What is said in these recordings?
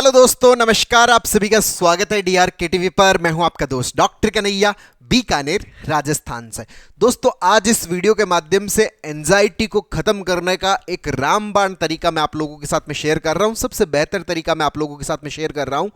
Hello दोस्तों, नमस्कार। आप सभी का स्वागत है डीआर के टीवी पर। मैं हूं आपका दोस्त डॉक्टर कन्हैया, बीकानेर, राजस्थान से। दोस्तों, आज इस वीडियो के माध्यम से एंजाइटी को खत्म करने का एक रामबाण तरीका मैं आप लोगों के साथ में शेयर कर रहा हूं। सबसे बेहतर तरीका मैं आप लोगों के साथ में शेयर कर रहा हूं।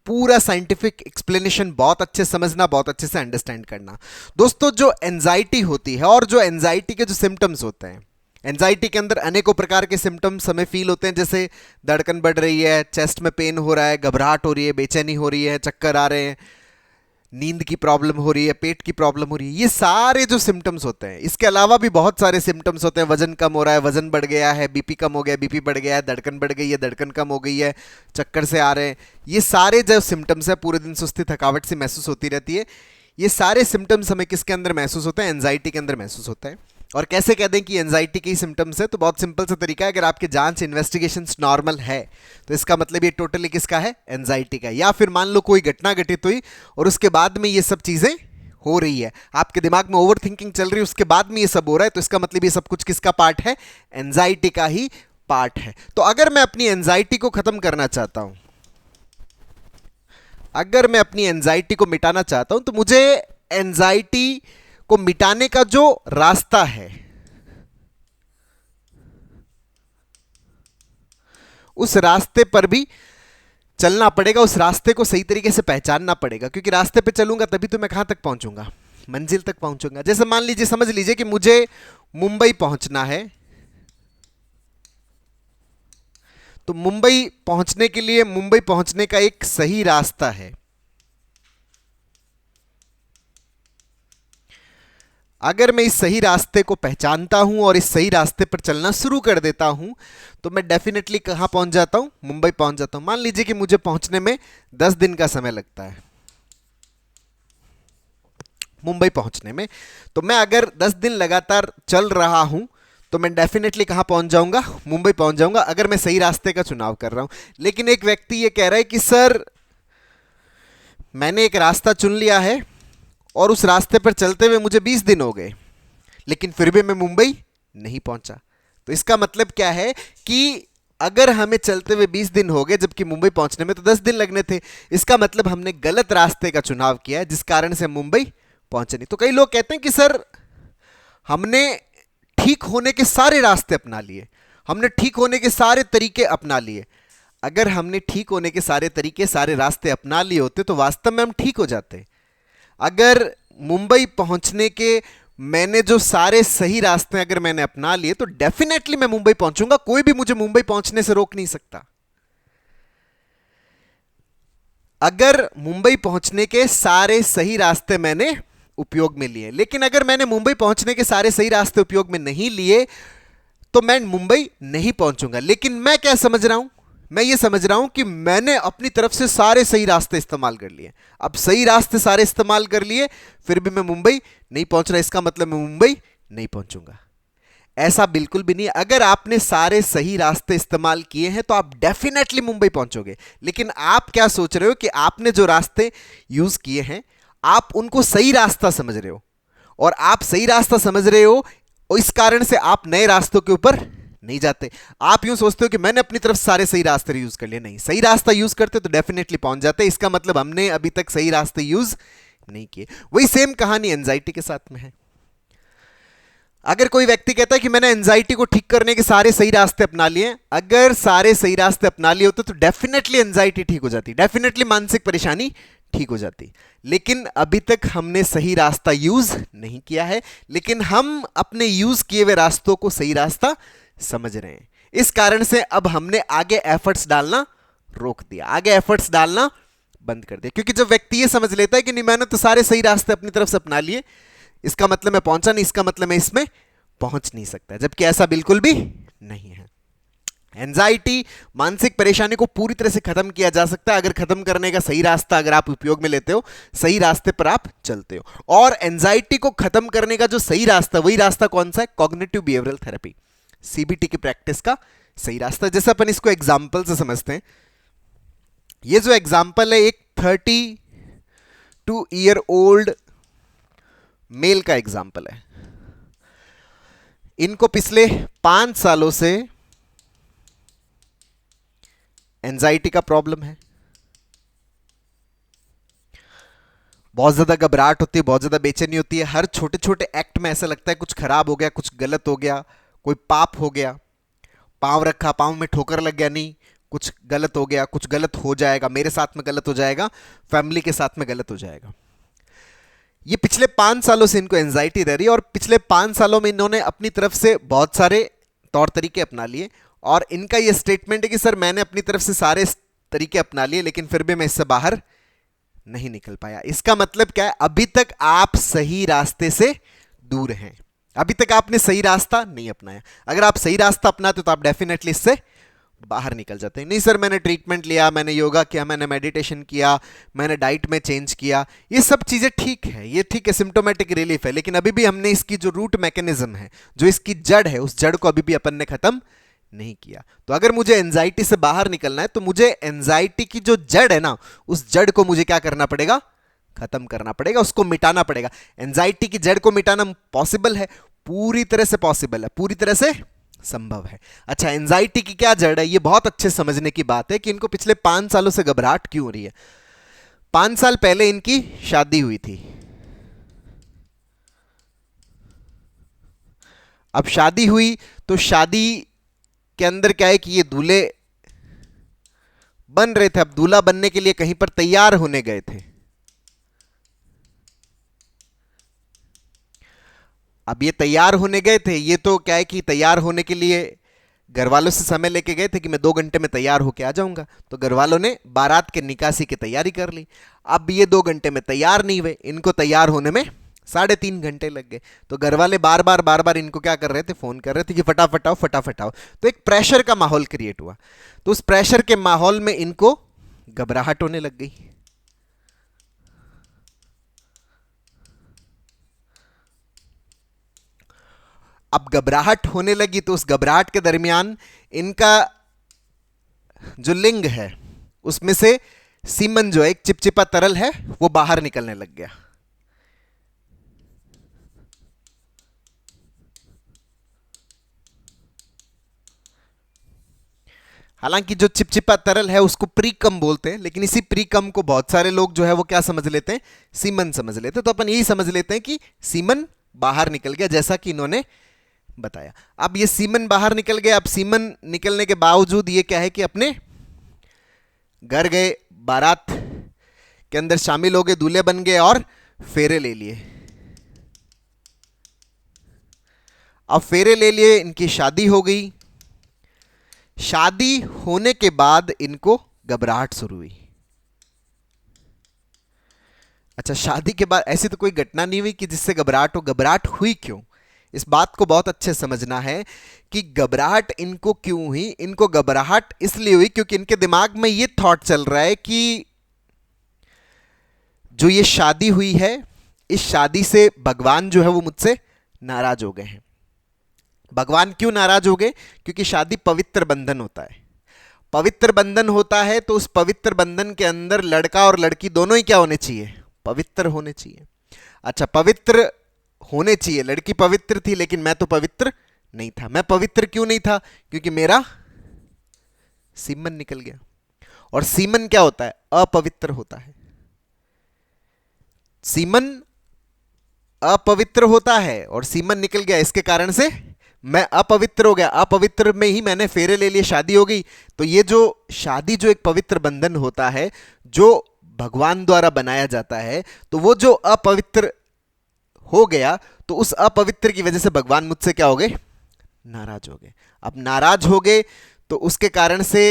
पूरा साइंटिफिक एक्सप्लेनेशन बहुत अच्छे समझना, बहुत अच्छे से अंडरस्टैंड करना। दोस्तों, जो एंजाइटी होती है और जो एंजाइटी के जो सिम्टम्स होते हैं, एंजाइटी के अंदर अनेकों प्रकार के सिम्टम्स हमें फील होते हैं, जैसे धड़कन बढ़ रही है, चेस्ट में पेन हो रहा है, घबराहट हो रही है, बेचैनी हो रही है, चक्कर आ रहे हैं, नींद की प्रॉब्लम हो रही है, पेट की प्रॉब्लम हो रही है। ये सारे जो सिम्टम्स होते हैं, इसके अलावा भी बहुत सारे सिम्टम्स होते हैं। वजन कम हो रहा है, वजन बढ़ गया है, बीपी कम हो गया, बीपी बढ़ गया है, धड़कन बढ़ गई है, धड़कन कम हो गई है, चक्कर से आ रहे हैं। ये सारे जो सिम्टम्स है, पूरे दिन सुस्ती थकावट सी महसूस होती रहती है, ये सारे सिम्टम्स हमें किसके अंदर महसूस होते हैं? एंजाइटी के अंदर महसूस होते हैं। और कैसे कह दें कि एंजाइटी के ही सिम्टम्स है? तो बहुत सिंपल सा तरीका है। अगर आपके जांच इन्वेस्टिगेशंस नॉर्मल है तो इसका मतलब ये टोटली किसका है? एंजाइटी का। या फिर मान लो कोई घटना घटित हुई और उसके बाद में ये सब चीजें हो रही है, आपके दिमाग में ओवर थिंकिंग चल रही है, उसके बाद में ये सब हो रहा है, तो इसका मतलब ये सब कुछ किसका पार्ट है? एंजाइटी का ही पार्ट है। तो अगर मैं अपनी एंजाइटी को खत्म करना चाहता हूं, अगर मैं अपनी एंजाइटी को मिटाना चाहता हूं, तो मुझे एंजाइटी को मिटाने का जो रास्ता है, उस रास्ते पर भी चलना पड़ेगा। उस रास्ते को सही तरीके से पहचानना पड़ेगा, क्योंकि रास्ते पे चलूंगा तभी तो मैं कहां तक पहुंचूंगा? मंजिल तक पहुंचूंगा। जैसे मान लीजिए, समझ लीजिए कि मुझे मुंबई पहुंचना है, तो मुंबई पहुंचने के लिए, मुंबई पहुंचने का एक सही रास्ता है। अगर मैं इस सही रास्ते को पहचानता हूं और इस सही रास्ते पर चलना शुरू कर देता हूं, तो मैं डेफिनेटली कहां पहुंच जाता हूं? मुंबई पहुंच जाता हूं। मान लीजिए कि मुझे पहुंचने में 10 दिन का समय लगता है, मुंबई पहुंचने में। तो मैं अगर 10 दिन लगातार चल रहा हूं, तो मैं डेफिनेटली कहां पहुंच जाऊंगा? मुंबई पहुंच जाऊंगा, अगर मैं सही रास्ते का चुनाव कर रहा हूं। लेकिन एक व्यक्ति ये कह रहा है कि सर, मैंने एक रास्ता चुन लिया है और उस रास्ते पर चलते हुए मुझे 20 दिन हो गए, लेकिन फिर भी मैं मुंबई नहीं पहुंचा। तो इसका मतलब क्या है कि अगर हमें चलते हुए 20 दिन हो गए, जबकि मुंबई पहुंचने में तो 10 दिन लगने थे, इसका मतलब हमने गलत रास्ते का चुनाव किया है, जिस कारण से हम मुंबई पहुंचे नहीं। तो कई लोग कहते हैं कि सर, हमने ठीक होने के सारे रास्ते अपना लिए, हमने ठीक होने के सारे तरीके अपना लिए। अगर हमने ठीक होने के सारे तरीके, सारे रास्ते अपना लिए होते, तो वास्तव में हम ठीक हो जाते। अगर मुंबई पहुंचने के मैंने जो सारे सही रास्ते अगर मैंने अपना लिए, तो डेफिनेटली मैं मुंबई पहुंचूंगा। कोई भी मुझे मुंबई पहुंचने से रोक नहीं सकता। अगर मुंबई पहुंचने के सारे सही रास्ते मैंने उपयोग में लिए। लेकिन अगर मैंने मुंबई पहुंचने के सारे सही रास्ते उपयोग में नहीं लिए, तो मैं मुंबई नहीं पहुंचूंगा। लेकिन मैं क्या समझ रहा हूं? मैं ये समझ रहा हूं कि मैंने अपनी तरफ से सारे सही रास्ते इस्तेमाल कर लिए। अब सही रास्ते सारे इस्तेमाल कर लिए, फिर भी मैं मुंबई नहीं पहुंच रहा, इसका मतलब मैं मुंबई नहीं पहुंचूंगा। ऐसा बिल्कुल भी नहीं है। अगर आपने सारे सही रास्ते इस्तेमाल किए हैं, तो आप डेफिनेटली मुंबई पहुंचोगे। लेकिन आप क्या सोच रहे हो कि आपने जो रास्ते यूज किए हैं, आप उनको सही रास्ता समझ रहे हो, और आप सही रास्ता समझ रहे हो, और इस कारण से आप नए रास्तों के ऊपर नहीं जाते। आप यूं सोचते हो कि मैंने अपनी तरफ सारे सही रास्ते यूज कर लिए। नहीं, सही रास्ता यूज करते तो डेफिनेटली पहुंच जाते। इसका मतलब हमने अभी तक सही रास्ते यूज नहीं किए। वही सेम कहानी एंजाइटी के साथ में है। अगर कोई व्यक्ति कहता है कि मैंने एंजाइटी को ठीक करने के सारे सही रास्ते अपना लिए, अगर सारे सही रास्ते अपना लिए होते, तो डेफिनेटली एंजाइटी ठीक हो जाती, डेफिनेटली मानसिक परेशानी ठीक हो जाती। लेकिन अभी तक हमने सही रास्ता यूज नहीं किया है, लेकिन हम अपने यूज किए हुए रास्तों को सही रास्ता समझ रहे हैं। इस कारण से अब हमने आगे एफर्ट्स डालना रोक दिया, आगे एफर्ट्स डालना बंद कर दिया। क्योंकि जब व्यक्ति ये समझ लेता है कि नहीं, मैंने तो सारे सही रास्ते अपनी तरफ से अपना लिए, इसका मतलब मैं पहुंचा नहीं, इसका मतलब मैं इसमें पहुंच नहीं सकता, जबकि ऐसा बिल्कुल भी नहीं है। एंजाइटी, मानसिक परेशानी को पूरी तरह से खत्म किया जा सकता है अगर खत्म करने का सही रास्ता अगर आप उपयोग में लेते हो, सही रास्ते पर आप चलते हो। और एंजाइटी को खत्म करने का जो सही रास्ता, वही रास्ता कौन सा है? कॉग्निटिव बिहेवियरल थेरेपी, सीबीटी की प्रैक्टिस का सही रास्ता। जैसे अपन इसको एग्जाम्पल से समझते हैं। ये जो एग्जाम्पल है, एक 32 ईयर ओल्ड मेल का एग्जाम्पल है। इनको पिछले 5 सालों से एंजाइटी का प्रॉब्लम है, बहुत ज्यादा घबराहट होती है, बहुत ज्यादा बेचैनी होती है, हर छोटे छोटे एक्ट में ऐसा लगता है कुछ खराब हो गया, कुछ गलत हो गया, कोई पाप हो गया, पांव रखा, पांव में ठोकर लग गया, नहीं कुछ गलत हो गया, कुछ गलत हो जाएगा, मेरे साथ में गलत हो जाएगा, फैमिली के साथ में गलत हो जाएगा। ये पिछले 5 सालों से इनको एंजाइटी रह रही है और पिछले 5 सालों में इन्होंने अपनी तरफ से बहुत सारे तौर तरीके अपना लिए और इनका ये स्टेटमेंट है कि सर मैंने अपनी तरफ से सारे तरीके अपना लिए लेकिन फिर भी मैं इससे बाहर नहीं निकल पाया। इसका मतलब क्या है? अभी तक आप सही रास्ते से दूर हैं, अभी तक आपने सही रास्ता नहीं अपनाया। अगर आप सही रास्ता अपनाते तो आप डेफिनेटली इससे बाहर निकल जाते हैं। नहीं सर मैंने ट्रीटमेंट लिया, मैंने योगा किया, मैंने मेडिटेशन किया, मैंने डाइट में चेंज किया, ये सब चीज़ें ठीक है, ये ठीक है, सिम्टोमेटिक रिलीफ है, लेकिन अभी भी हमने इसकी जो रूट मैकेनिज्म है, जो इसकी जड़ है, उस जड़ को अभी भी अपन ने खत्म नहीं किया। तो अगर मुझे एंजाइटी से बाहर निकलना है तो मुझे एंजाइटी की जो जड़ है ना, उस जड़ को मुझे क्या करना पड़ेगा? खत्म करना पड़ेगा, उसको मिटाना पड़ेगा। एंजाइटी की जड़ को मिटाना पॉसिबल है, पूरी तरह से पॉसिबल है, पूरी तरह से संभव है। अच्छा, एंजाइटी की क्या जड़ है? ये बहुत अच्छे समझने की बात है कि इनको पिछले 5 सालों से घबराहट क्यों हो रही है। 5 साल पहले इनकी शादी हुई थी। अब शादी हुई तो शादी के अंदर क्या है कि ये दूल्हे बन रहे थे, अब दूल्हा बनने के लिए कहीं पर तैयार होने गए थे। अब ये तैयार होने गए थे, ये तो क्या है कि तैयार होने के लिए घर वालों से समय लेके गए थे कि मैं 2 घंटे में तैयार होके आ जाऊंगा, तो घर वालों ने बारात के निकासी की तैयारी कर ली। अब ये 2 घंटे में तैयार नहीं हुए, इनको तैयार होने में 3.5 घंटे लग गए। तो घर वाले बार बार इनको क्या कर रहे थे? फोन कर रहे थे कि फटाफट आओ, फटाफट आओ। तो एक प्रेशर का माहौल क्रिएट हुआ। तो उस प्रेशर के माहौल में इनको घबराहट होने लग गई। अब घबराहट होने लगी तो उस घबराहट के दरमियान इनका जो लिंग है उसमें से सीमन जो है, एक चिपचिपा तरल है, वो बाहर निकलने लग गया। हालांकि जो चिपचिपा तरल है उसको प्रीकम बोलते हैं, लेकिन इसी प्रीकम को बहुत सारे लोग जो है वो क्या समझ लेते हैं? सीमन समझ लेते हैं। तो अपन यही समझ लेते हैं कि सीमन बाहर निकल गया, जैसा कि इन्होंने बताया। अब ये सीमन बाहर निकल गया। अब सीमन निकलने के बावजूद ये क्या है कि अपने घर गए, बारात के अंदर शामिल हो गए, दूल्हे बन गए और फेरे ले लिए। अब फेरे ले लिए, इनकी शादी हो गई। शादी होने के बाद इनको घबराहट शुरू हुई। अच्छा, शादी के बाद ऐसी तो कोई घटना नहीं हुई कि जिससे घबराहट हो। घबराहट हुई क्यों? इस बात को बहुत अच्छे समझना है कि घबराहट इनको क्यों हुई। इनको घबराहट इसलिए हुई क्योंकि इनके दिमाग में यह थॉट चल रहा है कि जो ये शादी हुई है, इस शादी से भगवान जो है वो मुझसे नाराज हो गए हैं। भगवान क्यों नाराज हो गए? क्योंकि शादी पवित्र बंधन होता है। पवित्र बंधन होता है तो उस पवित्र बंधन के अंदर लड़का और लड़की दोनों ही क्या होने चाहिए? पवित्र होने चाहिए। अच्छा, पवित्र होने चाहिए, लड़की पवित्र थी लेकिन मैं तो पवित्र नहीं था। मैं पवित्र क्यों नहीं था? क्योंकि मेरा सीमन निकल गया। और सीमन क्या होता है? अपवित्र होता है। सीमन अपवित्र होता है और सीमन निकल गया, इसके कारण से मैं अपवित्र हो गया। अपवित्र में ही मैंने फेरे ले लिए, शादी हो गई। तो ये जो शादी जो एक पवित्र बंधन होता है, जो भगवान द्वारा बनाया जाता है, तो वो जो अपवित्र हो गया, तो उस अपवित्र की वजह से भगवान मुझसे क्या हो गए? नाराज हो गए। अब नाराज हो गए तो उसके कारण से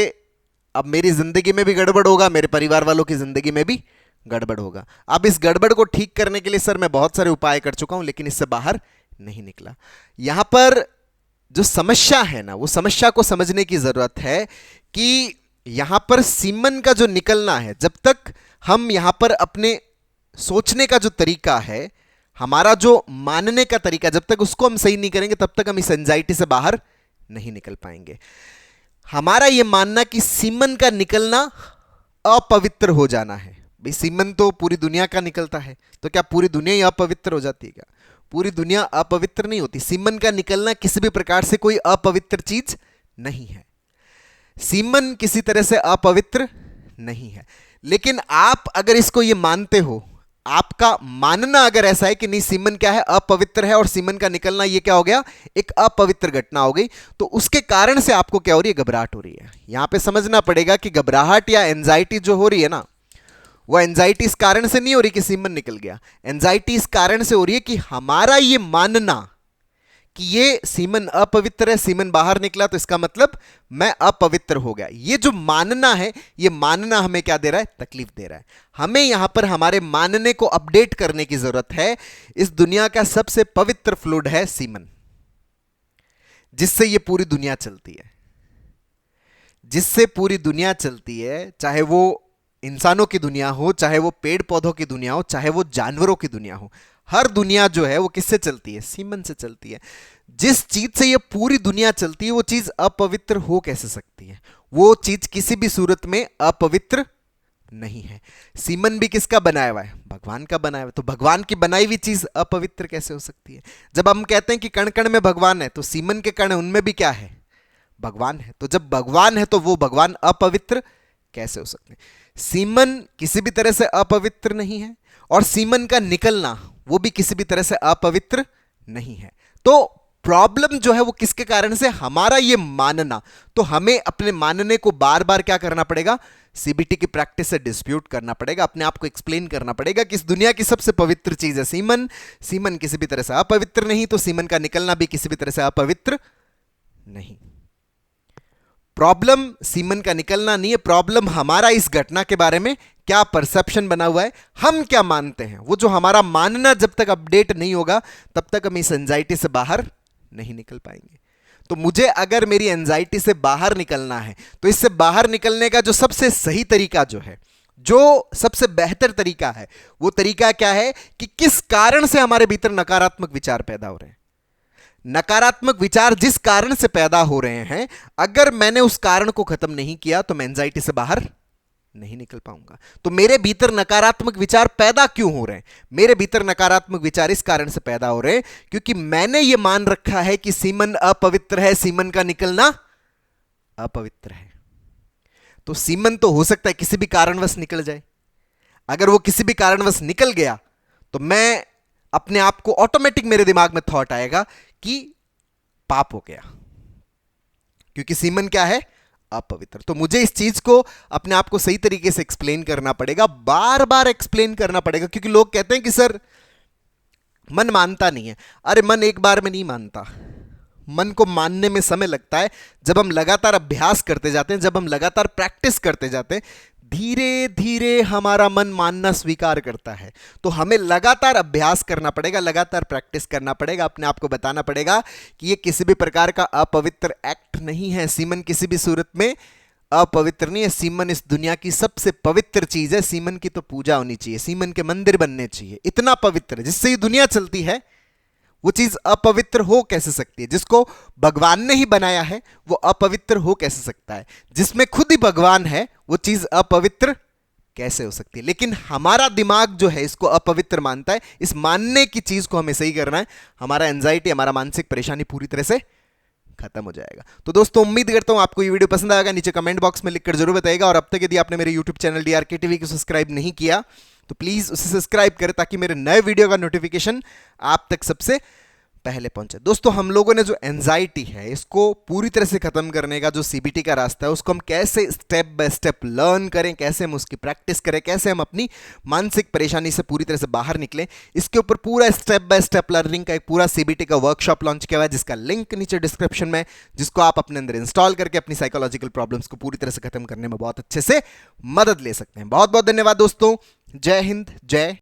अब मेरी जिंदगी में भी गड़बड़ होगा, मेरे परिवार वालों की जिंदगी में भी गड़बड़ होगा। अब इस गड़बड़ को ठीक करने के लिए सर मैं बहुत सारे उपाय कर चुका हूं, लेकिन इससे बाहर नहीं निकला। यहां पर जो समस्या है ना, वो समस्या को समझने की जरूरत है कि यहां पर सीमन का जो निकलना है, जब तक हम यहां पर अपने सोचने का जो तरीका है, हमारा जो मानने का तरीका, जब तक उसको हम सही नहीं करेंगे तब तक हम इस एंजाइटी से बाहर नहीं निकल पाएंगे। हमारा यह मानना कि सीमन का निकलना अपवित्र हो जाना है। भाई सीमन तो पूरी दुनिया का निकलता है, तो क्या पूरी दुनिया ही अपवित्र हो जाती है क्या? पूरी दुनिया अपवित्र नहीं होती। सीमन का निकलना किसी भी प्रकार से कोई अपवित्र चीज नहीं है। सीमन किसी तरह से अपवित्र नहीं है। लेकिन आप अगर इसको ये मानते हो, आपका मानना अगर ऐसा है कि नहीं सीमन क्या है, अपवित्र है, और सीमन का निकलना ये क्या हो गया, एक अपवित्र घटना हो गई, तो उसके कारण से आपको क्या हो रही है, घबराहट हो रही है। यहां पे समझना पड़ेगा कि घबराहट या एंजाइटी जो हो रही है ना, वो एंजाइटी इस कारण से नहीं हो रही कि सीमन निकल गया। एंजाइटी इस कारण से हो रही है कि हमारा ये मानना कि ये सीमन अपवित्र है, सीमन बाहर निकला तो इसका मतलब मैं अपवित्र हो गया, ये जो मानना है, ये मानना हमें क्या दे रहा है, तकलीफ दे रहा है। हमें यहां पर हमारे मानने को अपडेट करने की जरूरत है। इस दुनिया का सबसे पवित्र फ्लूइड है सीमन, जिससे ये पूरी दुनिया चलती है, जिससे पूरी दुनिया चलती है, चाहे वो इंसानों की दुनिया हो, चाहे वो पेड़ पौधों की दुनिया हो, चाहे वो जानवरों की दुनिया हो। हर दुनिया जो है वो किससे चलती है, सीमन से चलती है। जिस चीज से ये पूरी दुनिया चलती है वो चीज अपवित्र हो कैसे सकती है, वो चीज किसी भी सूरत में अपवित्र नहीं है। सीमन भी किसका बनाया हुआ है, भगवान का बनाया हुआ है, तो भगवान की बनाई हुई चीज अपवित्र कैसे हो सकती है। जब हम कहते हैं कि कण कण में भगवान है, तो सीमन के कण उनमें भी क्या है, भगवान है। तो जब भगवान है तो वो भगवान अपवित्र कैसे हो सकते हैं। सीमन किसी भी तरह से अपवित्र नहीं है, और सीमन का निकलना वो भी किसी भी तरह से अपवित्र नहीं है। तो प्रॉब्लम जो है वो किसके कारण से, हमारा ये मानना। तो हमें अपने मानने को बार बार क्या करना पड़ेगा, सीबीटी की प्रैक्टिस से डिस्प्यूट करना पड़ेगा, अपने आप को एक्सप्लेन करना पड़ेगा कि इस दुनिया की सबसे पवित्र चीज है सीमन, सीमन किसी भी तरह से अपवित्र नहीं, तो सीमन का निकलना भी किसी भी तरह से अपवित्र नहीं। प्रॉब्लम सीमन का निकलना नहीं है, प्रॉब्लम हमारा इस घटना के बारे में क्या परसेप्शन बना हुआ है, हम क्या मानते हैं। वो जो हमारा मानना जब तक अपडेट नहीं होगा तब तक हम इस एंजाइटी से बाहर नहीं निकल पाएंगे। तो मुझे अगर मेरी एंजाइटी से बाहर निकलना है, तो इससे बाहर निकलने का जो सबसे सही तरीका जो है, जो सबसे बेहतर तरीका है, वो तरीका क्या है कि किस कारण से हमारे भीतर नकारात्मक विचार पैदा हो रहे हैं। नकारात्मक विचार जिस कारण से पैदा हो रहे हैं, अगर मैंने उस कारण को खत्म नहीं किया तो मैं एंजाइटी से बाहर नहीं निकल पाऊंगा। तो मेरे भीतर नकारात्मक विचार पैदा क्यों हो रहे हैं, मेरे भीतर नकारात्मक विचार इस कारण से पैदा हो रहे हैं क्योंकि मैंने यह मान रखा है कि सीमन अपवित्र है, सीमन का निकलना अपवित्र है। तो सीमन तो हो सकता है किसी भी कारणवश निकल जाए, अगर वो किसी भी कारणवश निकल गया तो मैं अपने आप को ऑटोमेटिक मेरे दिमाग में थॉट आएगा कि पाप हो गया, क्योंकि सीमन क्या है, अपवित्र। तो मुझे इस चीज को अपने आप को सही तरीके से एक्सप्लेन करना पड़ेगा, बार बार एक्सप्लेन करना पड़ेगा, क्योंकि लोग कहते हैं कि सर मन मानता नहीं है। अरे मन एक बार में नहीं मानता, मन को मानने में समय लगता है। जब हम लगातार अभ्यास करते जाते हैं, जब हम लगातार प्रैक्टिस करते जाते हैं, धीरे धीरे हमारा मन मानना स्वीकार करता है। तो हमें लगातार अभ्यास करना पड़ेगा, लगातार प्रैक्टिस करना पड़ेगा, अपने आप को बताना पड़ेगा कि ये किसी भी प्रकार का अपवित्र एक्ट नहीं है, सीमन किसी भी सूरत में अपवित्र नहीं है। सीमन इस दुनिया की सबसे पवित्र चीज है, सीमन की तो पूजा होनी चाहिए, सीमन के मंदिर बनने चाहिए, इतना पवित्र है, जिससे ये दुनिया चलती है। वो चीज अपवित्र हो कैसे सकती है, जिसको भगवान ने ही बनाया है वो अपवित्र हो कैसे सकता है, जिसमें खुद ही भगवान है वो चीज अपवित्र कैसे हो सकती है। लेकिन हमारा दिमाग जो है इसको अपवित्र मानता है। इस मानने की चीज को हमें सही करना है, हमारा एंजाइटी, हमारा मानसिक परेशानी पूरी तरह से खत्म हो जाएगा। तो दोस्तों उम्मीद करता हूं आपको ये वीडियो पसंद आएगा, नीचे कमेंट बॉक्स में लिखकर जरूर बताइएगा। और अब तक यदि आपने मेरे यूट्यूब चैनल DRK TV को सब्सक्राइब नहीं किया तो प्लीज उसे सब्सक्राइब करें, ताकि मेरे नए वीडियो का नोटिफिकेशन आप तक सबसे पहले पहुंचे। दोस्तों हम लोगों ने जो एंजाइटी है इसको पूरी तरह से खत्म करने का जो CBT का रास्ता है, उसको हम कैसे स्टेप बाय स्टेप लर्न करें, कैसे हम उसकी प्रैक्टिस करें, कैसे हम अपनी मानसिक परेशानी से पूरी तरह से बाहर निकलें, इसके ऊपर पूरा स्टेप बाय स्टेप लर्निंग का एक पूरा CBT का वर्कशॉप लॉन्च किया हुआ है, जिसका लिंक नीचे डिस्क्रिप्शन में, जिसको आप अपने अंदर इंस्टॉल करके अपनी साइकोलॉजिकल प्रॉब्लम्स को पूरी तरह से खत्म करने में बहुत अच्छे से मदद ले सकते हैं। बहुत बहुत धन्यवाद दोस्तों। जय हिंद, जय